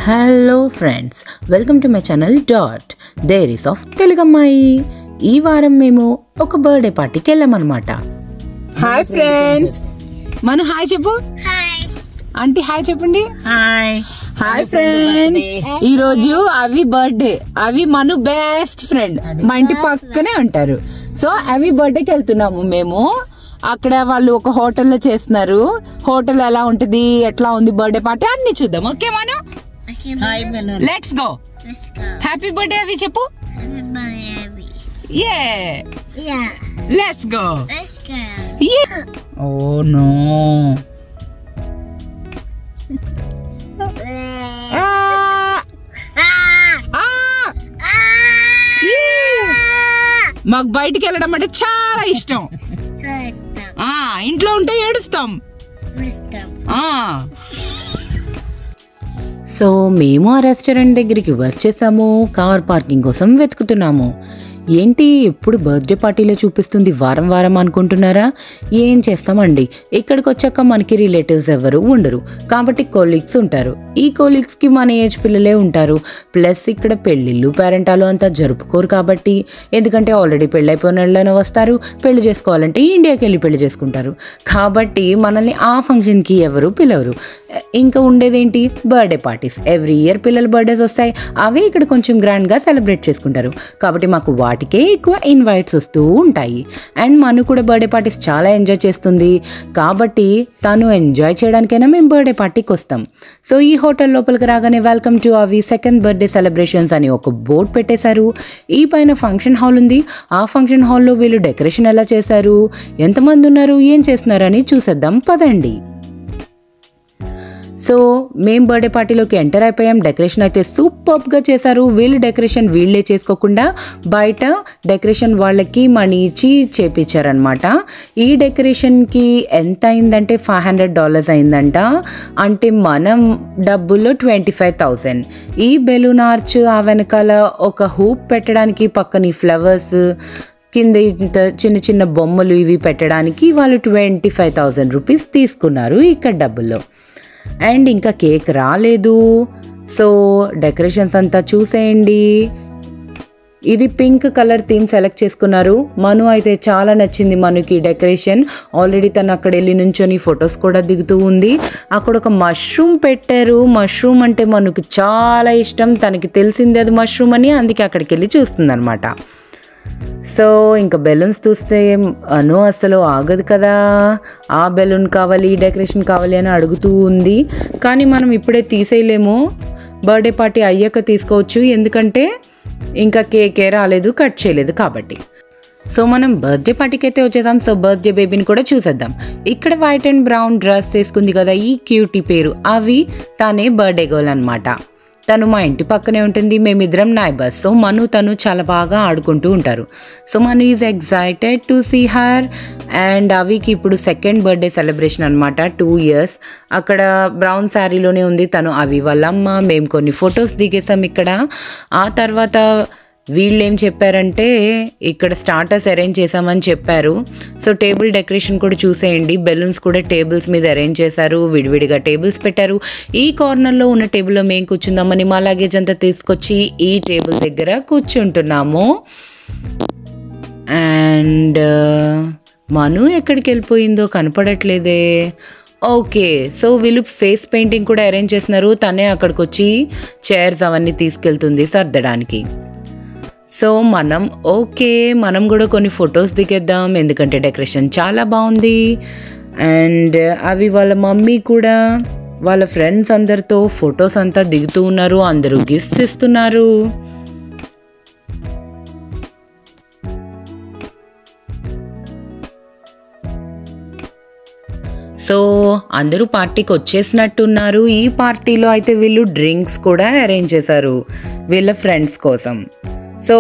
Hello friends, welcome to my channel diaries of తెలుగమ్మాయి. ఈ వారం మేము ఒక బర్త్డే పార్టీకి వెళ్ళామన్నమాట. హాయ్ ఫ్రెండ్స్, మన హాయ్ చెప్పు. ఆంటీ హాయ్ చెప్పండి. హాయ్ ఫ్రెండ్స్, ఈ రోజు అవి బర్త్డే. అవి మన బెస్ట్ ఫ్రెండ్, మా ఇంటి పక్కనే ఉంటారు. సో అవి బర్త్డేకి వెళ్తున్నాము మేము. అక్కడ వాళ్ళు ఒక హోటల్లో చేస్తున్నారు. హోటల్ ఎలా ఉంటది, ఎట్లా ఉంది బర్త్డే పార్టీ అన్ని చూద్దాం. ఓకే మనం లెట్స్ గో. హ్యాపీ బర్త్డే అవి చెప్పు. Let's go. ఓ నో, మాకు బయటికి వెళ్ళడం అంటే చాలా ఇష్టం. ఇంట్లో ఉంటే ఏడుస్తాం. సో మేము ఆ రెస్టారెంట్ దగ్గరికి వచ్చేసాము. కార్ పార్కింగ్ కోసం వెతుకుతున్నాము. ఏంటి ఎప్పుడు బర్త్డే పార్టీలో చూపిస్తుంది వారం వారం అనుకుంటున్నారా? ఏం చేస్తామండి, ఇక్కడికి వచ్చాక మనకి రిలేటివ్స్ ఎవరు ఉండరు, కాబట్టి కొలీగ్స్ ఉంటారు. ఈ కొలీగ్స్కి మన ఏజ్ పిల్లలే ఉంటారు. ప్లస్ ఇక్కడ పెళ్ళిళ్ళు పేరెంటాలు అంతా జరుపుకోరు కాబట్టి, ఎందుకంటే ఆల్రెడీ పెళ్ళైపోయిన వాళ్ళైనా వస్తారు, పెళ్లి చేసుకోవాలంటే ఇండియాకి వెళ్ళి పెళ్లి చేసుకుంటారు. కాబట్టి మనల్ని ఆ ఫంక్షన్కి ఎవరు పిలవరు. ఇంకా ఉండేదేంటి, బర్త్డే పార్టీస్. ఎవ్రీ ఇయర్ పిల్లల బర్త్డేస్ వస్తాయి, అవే ఇక్కడ కొంచెం గ్రాండ్గా సెలబ్రేట్ చేసుకుంటారు. కాబట్టి మాకు వాటికే ఎక్కువ ఇన్వైట్స్ వస్తూ ఉంటాయి. అండ్ మను కూడా బర్త్డే పార్టీస్ చాలా ఎంజాయ్ చేస్తుంది. కాబట్టి తను ఎంజాయ్ చేయడానికైనా మేము బర్త్డే పార్టీకి వస్తాం. సో ఈ హోటల్ లోపలికి రాగానే వెల్కమ్ టు అవి సెకండ్ బర్త్డే సెలబ్రేషన్స్ అని ఒక బోర్డు పెట్టేశారు. ఈ పైన ఫంక్షన్ హాల్ ఉంది. ఆ ఫంక్షన్ హాల్లో వీళ్ళు డెకరేషన్ ఎలా చేశారు, ఎంతమంది ఉన్నారు, ఏం చేస్తున్నారని చూసేద్దాం పదండి. సో మేము బర్త్డే పార్టీలోకి ఎంటర్ అయిపోయాం. డెకరేషన్ అయితే సూపర్గా చేశారు. వీళ్ళు డెకరేషన్ వీళ్ళే చేసుకోకుండా బయట డెకరేషన్ వాళ్ళకి మనీ ఇచ్చి చేపించారనమాట. ఈ డెకరేషన్కి ఎంత అయిందంటే $500 అయిందంట. అంటే మనం డబ్బుల్లో 25,000. ఈ బెలూన్ ఆర్చ్, ఆ వెనకాల ఒక హూప్ పెట్టడానికి, పక్కన ఈ ఫ్లవర్స్, కింద ఇంత చిన్న చిన్న బొమ్మలు ఇవి పెట్టడానికి వాళ్ళు 25,000 రూపీస్ తీసుకున్నారు ఇక్కడ డబ్బుల్లో. అండ్ ఇంకా కేక్ రాలేదు. సో డెకరేషన్స్ అంతా చూసేయండి. ఇది పింక్ కలర్ థీమ్ సెలెక్ట్ చేసుకున్నారు. మను అయితే చాలా నచ్చింది మనుకి డెకరేషన్. ఆల్రెడీ తను అక్కడ వెళ్ళి నుంచొని ఫొటోస్ కూడా దిగుతూ ఉంది. అక్కడ ఒక మష్రూమ్ పెట్టారు. మష్రూమ్ అంటే మనుకి చాలా ఇష్టం. తనకి తెలిసింది అది మష్రూమ్ అని, అందుకే అక్కడికి వెళ్ళి చూస్తుంది అనమాట. సో ఇంకా బెలూన్స్ చూస్తే అను అసలు ఆగదు కదా, ఆ బెలూన్ కావాలి, ఈ డెకరేషన్ కావాలి అని అడుగుతూ ఉంది. కానీ మనం ఇప్పుడే తీసేయలేము, బర్త్డే పార్టీ అయ్యాక తీసుకోవచ్చు. ఎందుకంటే ఇంకా కేకే రాలేదు, కట్ చేయలేదు కాబట్టి. సో మనం బర్త్డే పార్టీకి అయితే వచ్చేసాం. సో బర్త్డే బేబీని కూడా చూసేద్దాం. ఇక్కడ వైట్ అండ్ బ్రౌన్ డ్రెస్ వేసుకుంది కదా ఈ క్యూటీ పేరు అవి, తనే బర్త్డే గర్ల్ అనమాట. తను మా ఇంటి పక్కనే ఉంటుంది. మేమిద్దరం నైబర్స్. సో మను తను చాలా బాగా ఆడుకుంటూ ఉంటారు. So Manu is excited to see her. And అవికి ఇప్పుడు సెకండ్ బర్త్డే సెలబ్రేషన్ అనమాట. 2 years. అక్కడ బ్రౌన్ శారీలోనే ఉంది తను, అవి వాళ్ళ అమ్మ. మేము కొన్ని ఫొటోస్ దిగేసాం ఇక్కడ. ఆ తర్వాత వీళ్ళు ఏం చెప్పారంటే ఇక్కడ స్టార్టర్స్ అరేంజ్ చేసామని చెప్పారు. సో టేబుల్ డెకరేషన్ కూడా చూసేయండి. బెలూన్స్ కూడా టేబుల్స్ మీద అరేంజ్ చేశారు. విడివిడిగా టేబుల్స్ పెట్టారు. ఈ కార్నర్లో ఉన్న టేబుల్లో మేము కూర్చుందామని మా లగేజ్ అంతా తీసుకొచ్చి ఈ టేబుల్ దగ్గర కూర్చుంటున్నాము. అండ్ మను ఎక్కడికి వెళ్ళిపోయిందో కనపడట్లేదే. ఓకే, సో వీళ్ళు ఫేస్ పెయింటింగ్ కూడా అరేంజ్ చేస్తున్నారు. తనే అక్కడికి వచ్చి చైర్స్ అవన్నీ తీసుకెళ్తుంది సర్దడానికి. సో మనం కూడా కొన్ని ఫొటోస్ దిగేద్దాం, ఎందుకంటే డెకరేషన్ చాలా బాగుంది. అండ్ అవి వాళ్ళ మమ్మీ కూడా వాళ్ళ ఫ్రెండ్స్ అందరితో ఫొటోస్ అంతా దిగుతూ ఉన్నారు. అందరూ గిఫ్ట్స్ ఇస్తున్నారు. సో అందరూ పార్టీకి వచ్చేసినట్టున్నారు. ఈ పార్టీలో అయితే వీళ్ళు డ్రింక్స్ కూడా అరేంజ్ చేశారు వీళ్ళ ఫ్రెండ్స్ కోసం. సో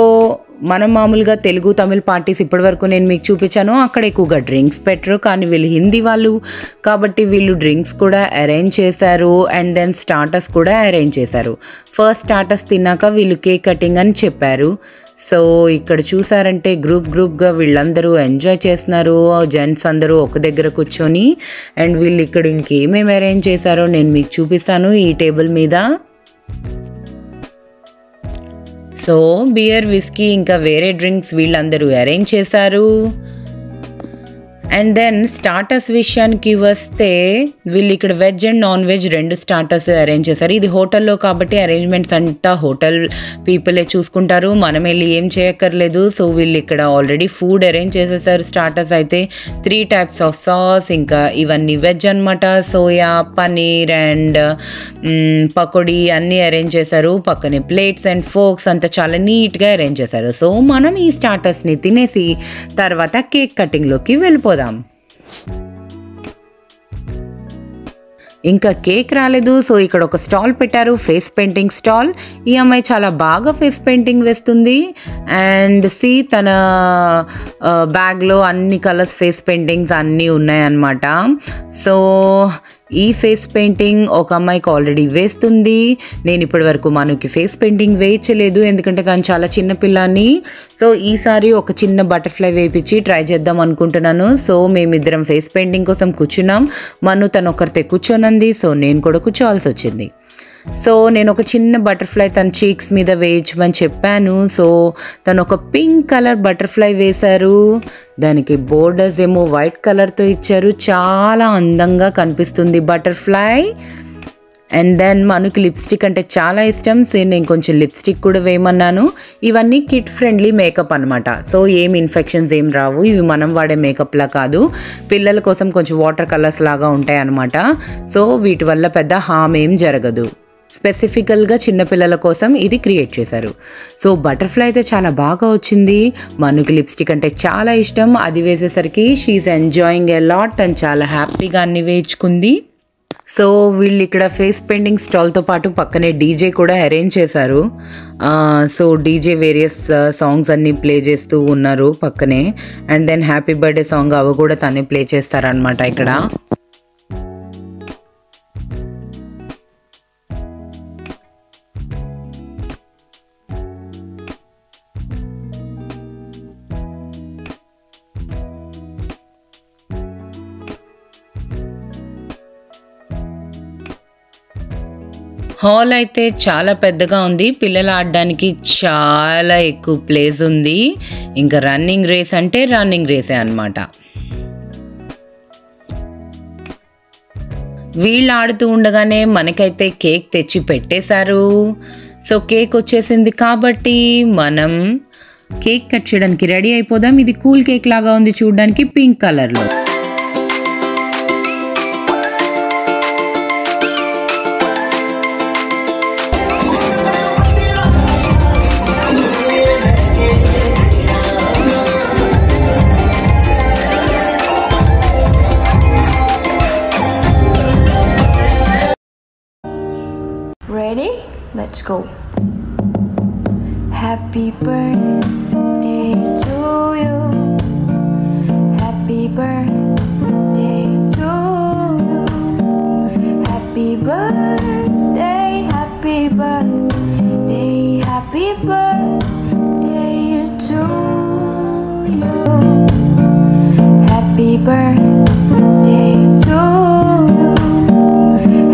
మనం మామూలుగా తెలుగు తమిళ్ పార్టీస్ ఇప్పటివరకు నేను మీకు చూపించాను, అక్కడ ఎక్కువగా డ్రింక్స్ పెట్టరు. కానీ వీళ్ళు హిందీ వాళ్ళు కాబట్టి వీళ్ళు డ్రింక్స్ కూడా అరేంజ్ చేశారు. అండ్ దెన్ స్టార్టర్స్ కూడా అరేంజ్ చేశారు. ఫస్ట్ స్టార్టర్స్ తిన్నాక వీళ్ళు కేక్ కటింగ్ అని చెప్పారు. సో ఇక్కడ చూసారంటే గ్రూప్గా వీళ్ళందరూ ఎంజాయ్ చేస్తున్నారు. జెంట్స్ అందరూ ఒక దగ్గర కూర్చొని. అండ్ వీళ్ళు ఇక్కడ ఇంకేమేమి అరేంజ్ చేశారో నేను మీకు చూపిస్తాను ఈ టేబుల్ మీద. సో బియర్, విస్కీ ఇంకా వేరే డ్రింక్స్ వీళ్ళందరూ అరేంజ్ చేశారు. అండ్ దెన్ స్టార్టర్స్ విషయానికి వస్తే వీళ్ళు ఇక్కడ veg and non veg 2 starters arrange చేశారు. ఇది హోటల్లో కాబట్టి అరేంజ్మెంట్స్ అంతా హోటల్ పీపులే చూసుకుంటారు, మనం వెళ్ళి ఏం చేయక్కర్లేదు. సో వీళ్ళు ఇక్కడ ఆల్రెడీ ఫుడ్ అరేంజ్ చేసేసారు. స్టార్టర్స్ అయితే 3 టైప్స్ ఆఫ్ సాస్, ఇంకా ఇవన్నీ వెజ్ అనమాట. సోయా, పనీర్ అండ్ పకోడీ అన్నీ అరేంజ్ చేశారు. పక్కనే ప్లేట్స్ అండ్ ఫోక్స్ అంతా చాలా నీట్గా అరేంజ్ చేశారు. సో మనం ఈ స్టార్టర్స్ని తినేసి తర్వాత కేక్ కటింగ్లోకి వెళ్ళిపోదాం. ఇంకా కేక్ రాలేదు. సో ఇక్కడ ఒక స్టాల్ పెట్టారు, ఫేస్ పెయింటింగ్ స్టాల్. ఈ అమ్మాయి చాలా బాగా ఫేస్ పెయింటింగ్ వేస్తుంది. అండ్ తన బ్యాగ్లో అన్ని కలర్స్ ఫేస్ పెయింటింగ్స్ అన్నీ ఉన్నాయన్నమాట. సో ఈ ఫేస్ పెయింటింగ్ ఒక అమ్మాయికి ఆల్రెడీ వేస్తుంది. నేను ఇప్పటి వరకు మనకి ఫేస్ పెయింటింగ్ వేయించలేదు, ఎందుకంటే తను చాలా చిన్న పిల్లని. సో ఈసారి ఒక చిన్న బటర్ఫ్లై వేయించి ట్రై చేద్దాం అనుకుంటున్నాను. సో మేమిద్దరం ఫేస్ పెయింటింగ్ కోసం కూర్చున్నాం. తను ఒకరితే కూర్చోనంది, సో నేను కూడా కూర్చోవాల్సి వచ్చింది. సో నేను ఒక చిన్న బటర్ఫ్లై తన చీక్స్ మీద వేయించమని చెప్పాను. సో తను ఒక పింక్ కలర్ బటర్ఫ్లై వేశారు. దానికి బోర్డర్స్ ఏమో వైట్ కలర్తో ఇచ్చారు. చాలా అందంగా కనిపిస్తుంది బటర్ఫ్లై. అండ్ దెన్ మనకి లిప్స్టిక్ అంటే చాలా ఇష్టం. సో నేను కొంచెం లిప్స్టిక్ కూడా వేయమన్నాను. ఇవన్నీ కిడ్ ఫ్రెండ్లీ మేకప్ అనమాట. సో ఏం ఇన్ఫెక్షన్స్ ఏం రావు. ఇవి మనం వాడే మేకప్లా కాదు, పిల్లల కోసం కొంచెం వాటర్ కలర్స్ లాగా ఉంటాయి అన్నమాట. సో వీటి వల్ల పెద్ద హామ్ ఏం జరగదు. స్పెసిఫికల్గా చిన్నపిల్లల కోసం ఇది క్రియేట్ చేశారు. సో బటర్ఫ్లై అయితే చాలా బాగా వచ్చింది. మనకి లిప్స్టిక్ అంటే చాలా ఇష్టం. అది వేసేసరికి షీఈస్ ఎంజాయింగ్ ఎ లాట్. తను చాలా హ్యాపీగా అన్ని వేయించుకుంది. సో వీళ్ళు ఇక్కడ ఫేస్ పెయింటింగ్ స్టాల్తో పాటు పక్కనే డీజే కూడా అరేంజ్ చేశారు. సో డీజే వేరియస్ సాంగ్స్ అన్నీ ప్లే చేస్తూ ఉన్నారు పక్కనే. And then happy birthday song అవి కూడా తనే ప్లే చేస్తారనమాట ఇక్కడ. హాల్ అయితే చాలా పెద్దగా ఉంది. పిల్లలు ఆడడానికి చాలా ఎక్కువ ప్లేస్ ఉంది. ఇంకా రన్నింగ్ రేస్ అంటే రన్నింగ్ రేసే అన్నమాట. వీళ్ళు ఆడుతూ ఉండగానే మనకైతే కేక్ తెచ్చి పెట్టేశారు. సో కేక్ వచ్చేసింది కాబట్టి మనం కేక్ కట్ చేయడానికి రెడీ అయిపోదాం. ఇది కూల్ కేక్ లాగా ఉంది చూడడానికి, పింక్ కలర్లో. Ready? Let's go. Happy birthday to you. Happy birthday to you. Happy birthday, happy birthday, happy birthday to you. Happy birthday to you.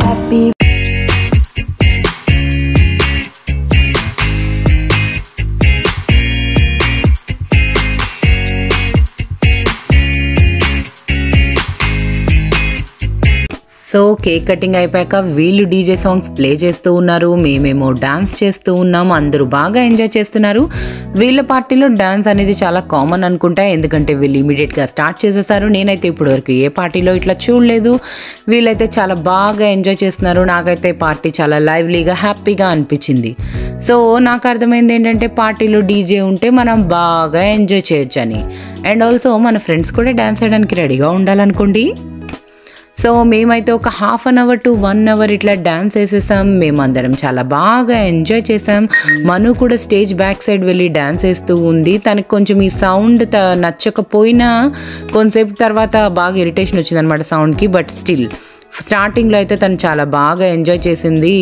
Happy so cake cutting అయిపోయాక వీళ్ళు DJ songs play చేస్తూ ఉన్నారు, మేమేమో dance చేస్తూ ఉన్నాం. అందరూ బాగా enjoy చేస్తున్నారు. వీళ్ళ పార్టీలో డాన్స్ అనేది చాలా కామన్ అనుకుంటా, ఎందుకంటే వీళ్ళు ఇమీడియట్గా స్టార్ట్ చేసేసారు. నేనైతే ఇప్పటివరకు ఏ పార్టీలో ఇట్లా చూడలేదు. వీళ్ళైతే చాలా బాగా ఎంజాయ్ చేస్తున్నారు. నాకైతే పార్టీ చాలా లైవ్లీగా హ్యాపీగా అనిపించింది. సో నాకు అర్థమైంది ఏంటంటే పార్టీలో డీజే ఉంటే మనం బాగా ఎంజాయ్ చేయొచ్చు అని. అండ్ ఆల్సో మన ఫ్రెండ్స్ కూడా డాన్స్ చేయడానికి రెడీగా ఉండాలనుకోండి. సో మేమైతే ఒక 1/2 hour to 1 hour ఇట్లా డాన్స్ వేసేసాం. మేమందరం చాలా బాగా ఎంజాయ్ చేసాం. మను కూడా స్టేజ్ బ్యాక్ సైడ్ వెళ్ళి డాన్స్ వేస్తూ ఉంది. తనకు కొంచెం ఈ సౌండ్ నచ్చకపోయినా కొంతసేపు తర్వాత బాగా ఇరిటేషన్ వచ్చిందనమాట సౌండ్కి. బట్ స్టిల్ స్టార్టింగ్లో అయితే తను చాలా బాగా ఎంజాయ్ చేసింది.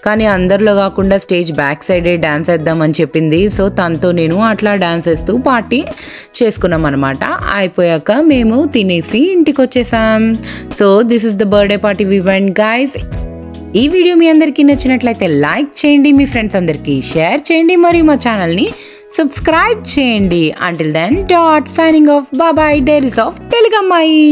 కానీ అందరిలో కాకుండా స్టేజ్ బ్యాక్ సైడే డాన్స్ వేద్దామని చెప్పింది. సో తనతో నేను అట్లా డాన్స్ వేస్తూ పార్టీ చేసుకున్నాం అనమాట. అయిపోయాక మేము తినేసి ఇంటికి వచ్చేసాం. So this is the birthday party we went guys. ఈ వీడియో మీ అందరికీ నచ్చినట్లయితే లైక్ చేయండి, మీ ఫ్రెండ్స్ అందరికీ షేర్ చేయండి, మరియు మా ఛానల్ని సబ్స్క్రైబ్ చేయండి. Until then dot signing off. Bye, diaries of తెలుగమ్మాయి.